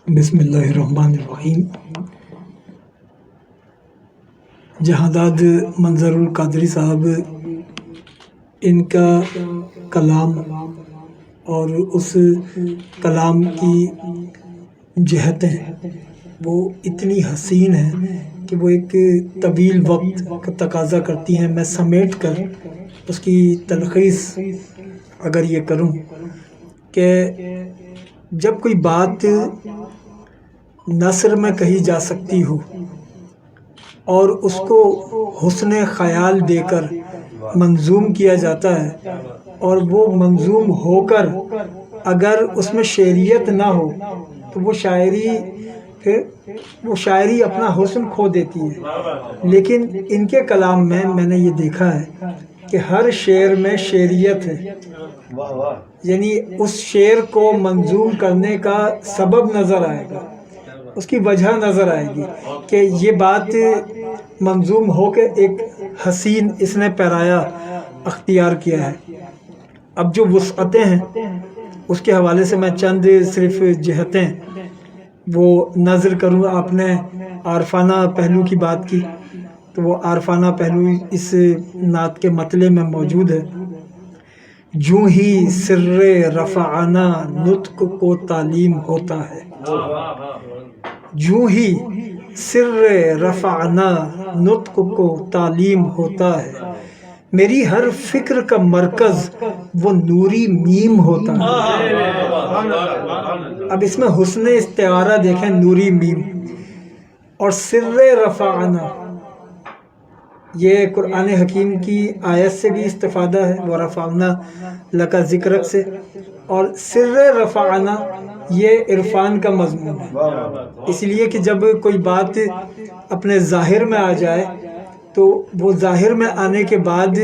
بسم اللہ الرحمن الرحیم۔ جہانداد منظر القادری صاحب، ان کا کلام اور اس کلام کی جہتیں وہ اتنی حسین ہیں کہ وہ ایک طویل وقت کا تقاضا کرتی ہیں۔ میں سمیٹ کر اس کی تلخیص اگر یہ کروں کہ جب کوئی بات نثر میں کہی جا سکتی ہو اور اس کو حسن خیال دے کر منظوم کیا جاتا ہے، اور وہ منظوم ہو کر اگر اس میں شعریت نہ ہو تو وہ شاعری اپنا حسن کھو دیتی ہے۔ لیکن ان کے کلام میں نے یہ دیکھا ہے کہ ہر شعر میں شعریت ہے، یعنی اس شعر کو منظوم کرنے کا سبب نظر آئے گا، اس کی وجہ نظر آئے گی کہ یہ بات منظوم ہو کے ایک حسین اس نے پیرایا اختیار کیا ہے۔ اب جو وسعتیں ہیں اس کے حوالے سے میں چند صرف جہتیں وہ نظر کروں۔ آپ نے عارفانہ پہلو کی بات کی تو وہ عارفانہ پہلو اس نعت کے مطلع میں موجود ہے۔ جوں ہی سر رفعنا نطق کو تعلیم ہوتا ہے، جوں ہی سر رفعنا نطق کو تعلیم ہوتا ہے، میری ہر فکر کا مرکز وہ نوری میم ہوتا ہے۔ اب اس میں حسن استعارہ دیکھیں، نوری میم اور سر رفعنا، یہ قرآن حکیم کی آیت سے بھی استفادہ ہے، وَرَفَعْنَا لَكَ ذِكْرَكَ سے، اور سر رفعنا یہ عرفان کا مضمون ہے، اس لیے کہ جب کوئی بات اپنے ظاہر میں آ جائے تو وہ ظاہر میں آنے کے بعد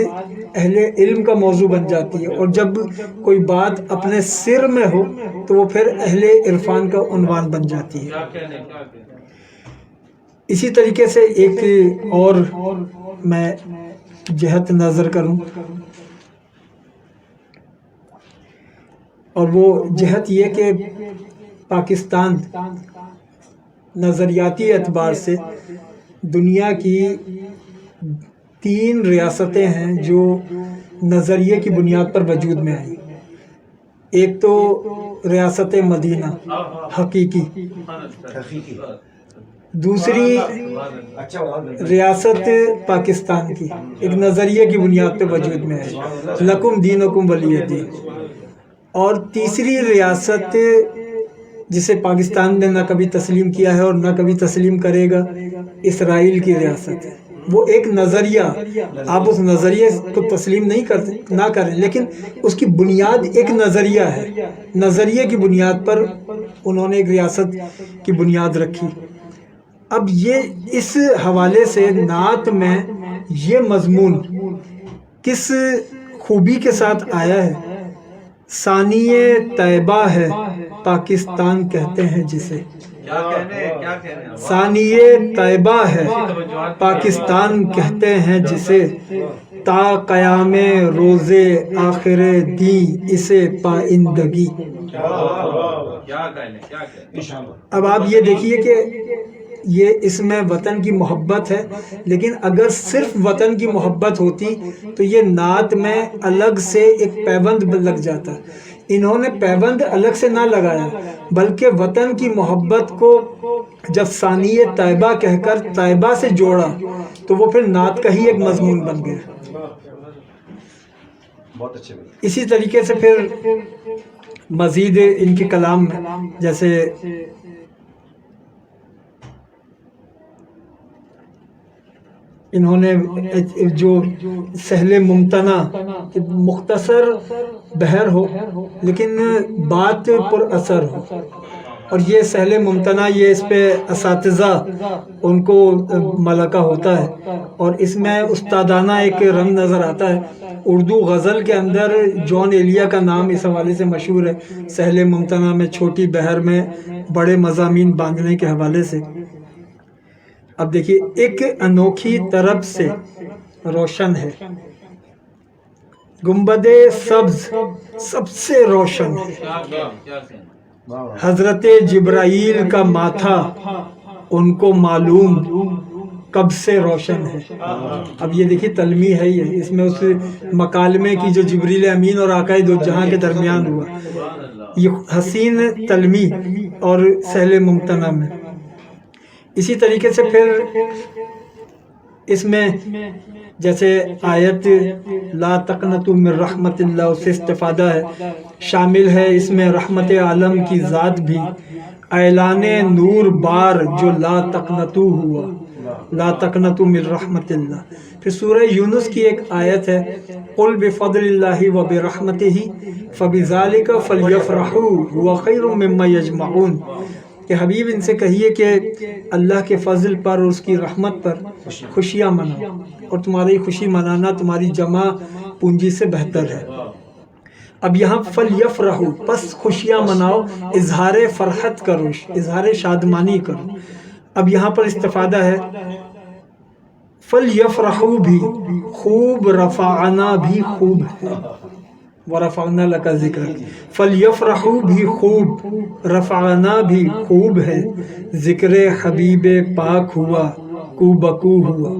اہل علم کا موضوع بن جاتی ہے، اور جب کوئی بات اپنے سر میں ہو تو وہ پھر اہل عرفان کا عنوان بن جاتی ہے۔ اسی طریقے سے ایک اور میں جہت نظر کروں، اور وہ جہت یہ کہ پاکستان نظریاتی اعتبار سے دنیا کی 3 ریاستیں ہیں جو نظریے کی بنیاد پر وجود میں آئیں۔ ایک تو ریاست مدینہ حقیقی، دوسری ریاست پاکستان کی ایک نظریے کی بنیاد پر وجود میں آئی، لکم دینکم ولی دین، اور تیسری ریاست جسے پاکستان نے نہ کبھی تسلیم کیا ہے اور نہ کبھی تسلیم کرے گا، اسرائیل کی ریاست ہے۔ وہ ایک نظریہ، آپ اس نظریے کو تسلیم نہ کریں، لیکن اس کی بنیاد ایک نظریہ ہے، نظریے کی بنیاد پر انہوں نے ایک ریاست کی بنیاد رکھی۔ اب یہ اس حوالے سے نعت میں یہ مضمون کس خوبی کے ساتھ آیا ہے، ثانی طیبہ ہے پاکستان کہتے ہیں جسے، ثانی طیبہ ہے پاکستان کہتے ہیں جسے، تا قیام روز آخر دین اسے پائندگی۔ اب آپ یہ دیکھیے کہ یہ اس میں وطن کی محبت ہے، لیکن اگر صرف وطن کی محبت ہوتی تو یہ نعت میں الگ سے ایک پیوند لگ جاتا۔ انہوں نے پیوند الگ سے نہ لگایا، بلکہ وطن کی محبت کو جب ثانی طیبہ کہہ کر طیبہ سے جوڑا تو وہ پھر نعت کا ہی ایک مضمون بن گیا۔ اسی طریقے سے پھر مزید ان کے کلام میں، جیسے انہوں نے جو سہل ممتنع، مختصر بحر ہو لیکن بات پر اثر ہو، اور یہ سہل ممتنع یہ اس پہ اساتذہ ان کو ملکہ ہوتا ہے، اور اس میں استادانہ ایک رنگ نظر آتا ہے۔ اردو غزل کے اندر جون ایلیا کا نام اس حوالے سے مشہور ہے، سہل ممتنع میں، چھوٹی بحر میں بڑے مضامین باندھنے کے حوالے سے۔ اب دیکھیے، ایک انوکھی طرف سے روشن ہے گنبد سبز سب سے روشن ہے، حضرت جبرائیل کا ماتھا ان کو معلوم کب سے روشن ہے. اب یہ دیکھیے تلمی ہے یہ، اس میں اس مکالمے کی جو جبریل امین اور آقائے دو جہاں کے درمیان ہوا، یہ حسین تلمی اور سہل ممتنع میں. اسی طریقے سے پھر اس میں جیسے آیت لا تقنطوا من رحمت اللہ سے استفادہ ہے، شامل ہے اس میں رحمت عالم کی ذات بھی. اعلان نور بار جو لا تقنطوا ہوا، لا تقنطوا من رحمت اللہ. پھر سورہ یونس کی ایک آیت ہے قل بفضل اللہ وبرحمتہ فبذلک فلیفرحوا هو خیر مما یجمعون، کہ حبیب ان سے کہیے کہ اللہ کے فضل پر اور اس کی رحمت پر خوشیاں مناؤ، اور تمہاری خوشی منانا تمہاری جمع پونجی سے بہتر ہے. اب یہاں فلیفرحوا، پس خوشیاں مناؤ، اظہار فرحت کرو، اظہار شادمانی کرو. اب یہاں پر استفادہ ہے فلیفرحوا بھی خوب، رفعنا بھی خوب ہے، ورفعنا لک ذکر. فلیفرحوا بھی خوب، رفعنا بھی خوب ہے، ذکر حبیب پاک ہوا، کو بکو ہوا.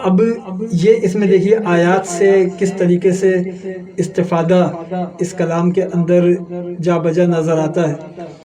اب یہ اس میں دیکھیے آیات سے کس طریقے سے استفادہ اس کلام کے اندر جا بجا نظر آتا ہے.